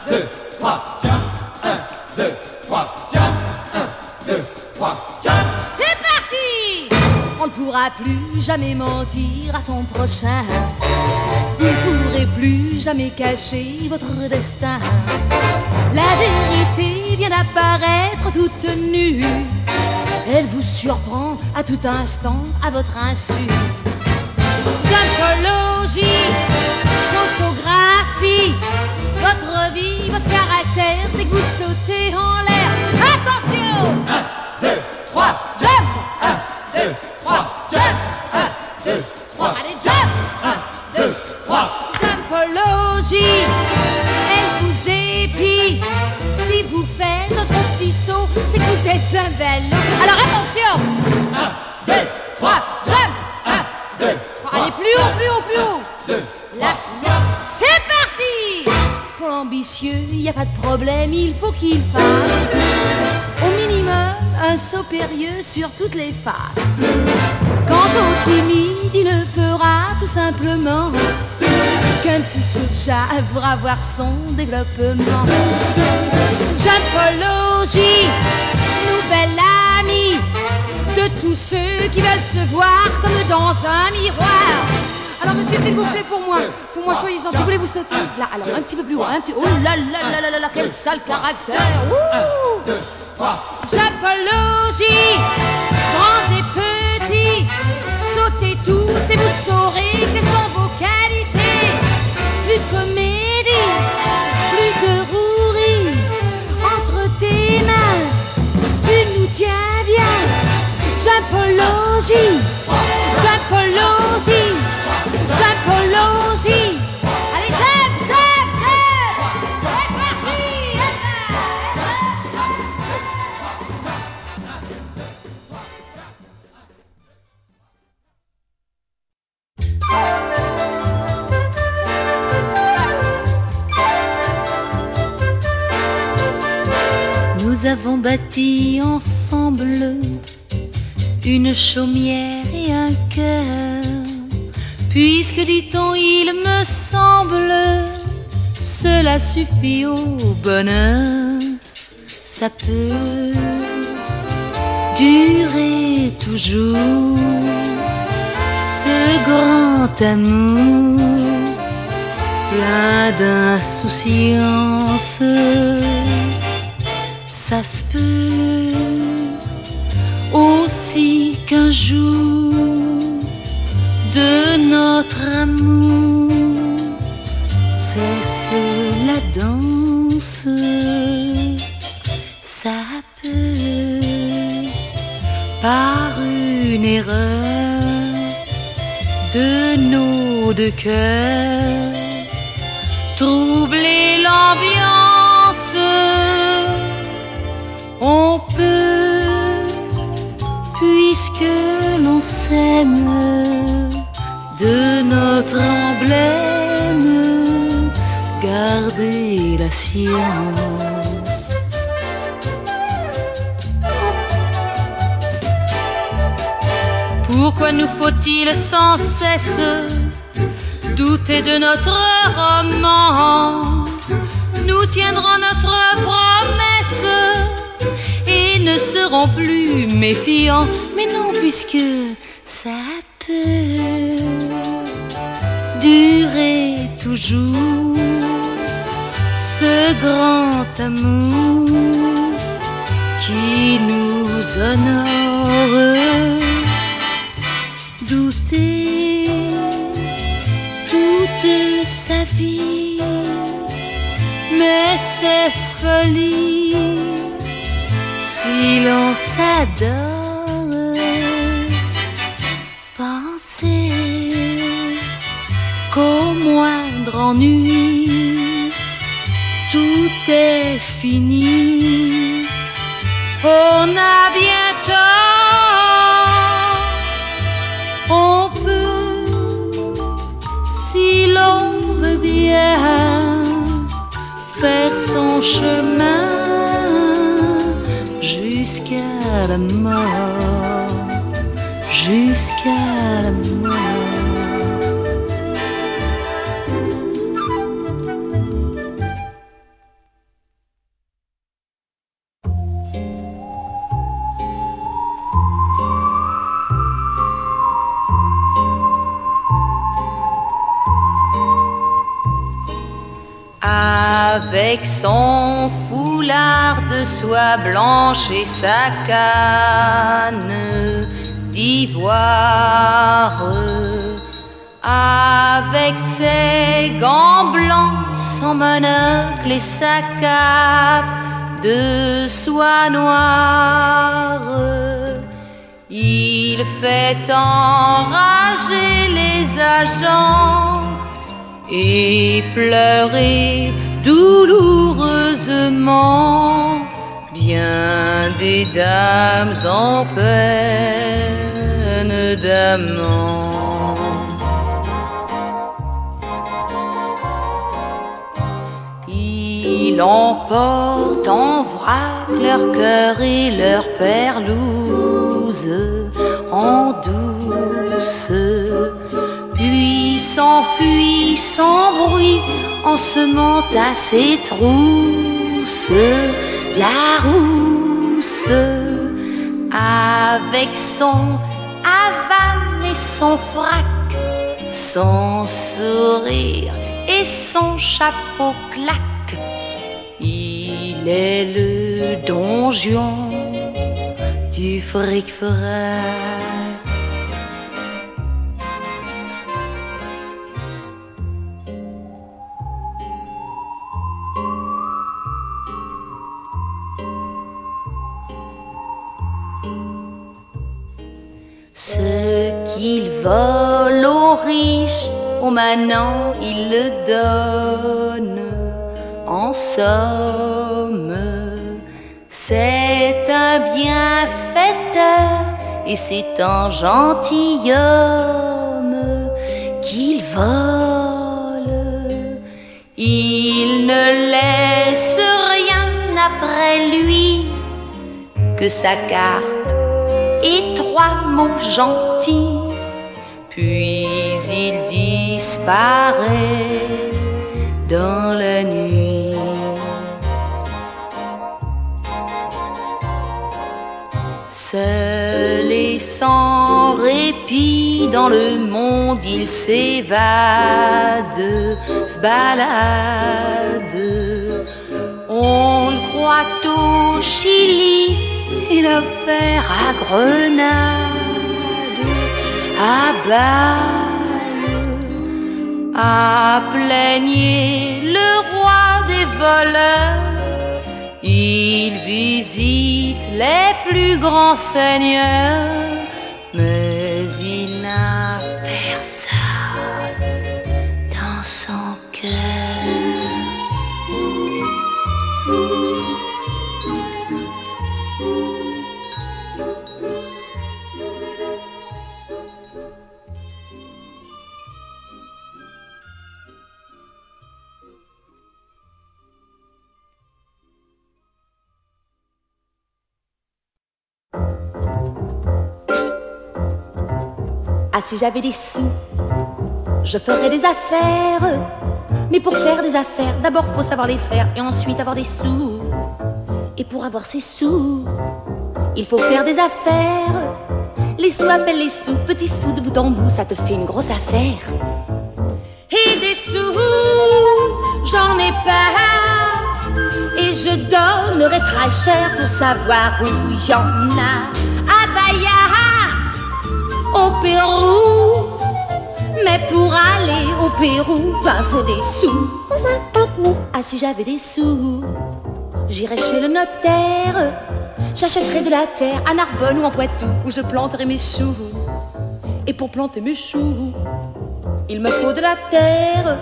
2, 3, jump. 1, 2, 3, jump. 1, 2, 3, jump. C'est parti! On ne pourra plus jamais mentir à son prochain. Vous ne pourrez plus jamais cacher votre destin. La vérité vient d'apparaître toute nue. Elle vous surprend à tout instant, à votre insu. Jumpologie, photographie, votre vie, votre caractère, dès que vous sautez en l'air. Attention! 1, 2, 3, Jump! 1, 2, 3, jump. 1, 2, 3, Allez, jump! 1, 2, 3. Jumpologie, elle vous épie. Si vous faites notre petit saut, c'est que vous êtes un vélo. Alors attention! 1, 2, 3, Jump! 1, 2, 3. Allez, plus haut, plus haut, plus haut! 2, Là, c'est parti! Pour l'ambitieux, il n'y a pas de problème, il faut qu'il fasse au minimum un saut périlleux sur toutes les faces. Quant au timide, il ne fera tout simplement qu'un petit saut de chat pour avoir son développement. Jumpologie, nouvelle amie de tous ceux qui veulent se voir comme dans un miroir. Alors monsieur, s'il vous plaît, pour moi, soyez gentil, voulez-vous sauter? Là, alors, un petit peu plus haut, un petit... Oh là là là là là là, quel sale caractère! 1, 2, 3. Jumpologie, grands et petits, sautez tous et vous saurez quelles sont vos qualités. Plus de comédie, plus de rouerie, entre tes mains, tu nous tiens bien. Jumpologie, jumpologie, jumpologie. Allez, jump, jump, jump. C'est parti. Nous avons bâti ensemble une chaumière et un cœur, puisque dit-on, il me semble, cela suffit au bonheur. Ça peut durer toujours, ce grand amour plein d'insouciance. Ça se peut aussi qu'un jour de notre amour cesse la danse. Ça peut, par une erreur de nos deux cœurs, troubler l'ambiance. On peut, puisque l'on s'aime, de notre emblème garder la science. Pourquoi nous faut-il sans cesse douter de notre roman? Nous tiendrons notre promesse et ne serons plus méfiants. Mais non, puisque ça peut durer toujours, ce grand amour qui nous honore. Douter toute sa vie, mais c'est folie si l'on s'adore. Penser qu'au moindre ennui, tout est fini. On a bien tort. On peut, si l'on veut bien, faire son chemin jusqu'à la mort, jusqu'à la mort. avec son foulard de soie blanche et sa canne d'ivoire, avec ses gants blancs, son monocle et sa cape de soie noire. Il fait enrager les agents et pleurer douloureusement bien des dames en peine d'amant. Il emporte en vrac leur cœur et leur perlouse en douce, puis s'enfuit sans bruit en semant à ses trousses la rousse, avec son havane et son frac, son sourire et son chapeau claque. Il est le Don Juan du fric-frac. Ce qu'il vole aux riches, aux manants, il le donne. En somme, c'est un bienfaiteur et c'est un gentilhomme qu'il vole. Il ne laisse rien après lui que sa carte et 3 mots gentils, puis il disparaît dans la nuit. Seul et sans répit dans le monde, il s'évade, se balade. On le croit au Chili et l'affaire à Grenade, à Bâle, à Plaigner, le roi des voleurs. Il visite les plus grands seigneurs, mais il n'a personne dans son cœur. Ah, si j'avais des sous, je ferais des affaires. Mais pour faire des affaires, d'abord faut savoir les faire et ensuite avoir des sous. Et pour avoir ces sous, il faut faire des affaires. Les sous appellent les sous, petits sous de bout en bout, ça te fait une grosse affaire. Et des sous, j'en ai pas, et je donnerais très cher pour savoir où il y en a. À Bahia, au Pérou, mais pour aller au Pérou, ben faut des sous. Ah, si j'avais des sous, j'irais chez le notaire, j'achèterais de la terre à Narbonne ou en Poitou, où je planterais mes choux. Et pour planter mes choux, il me faut de la terre.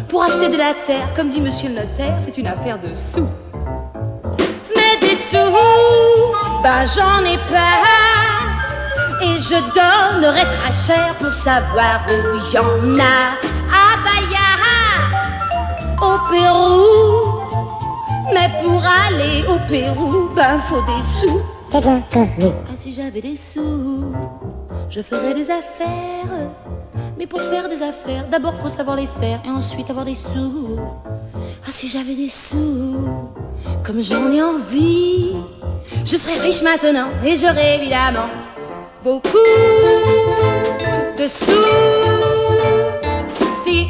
Pour acheter de la terre, comme dit monsieur le notaire, c'est une affaire de sous. Mais des sous, ben j'en ai pas, et je donnerais très cher pour savoir où il y en a. À Bahia, au Pérou, mais pour aller au Pérou, ben faut des sous. C'est bien connu. Ah, si j'avais des sous, je ferais des affaires. Mais pour faire des affaires, d'abord faut savoir les faire et ensuite avoir des sous. Ah, si j'avais des sous, comme j'en ai envie, je serais riche maintenant et j'aurais évidemment beaucoup de sous. Si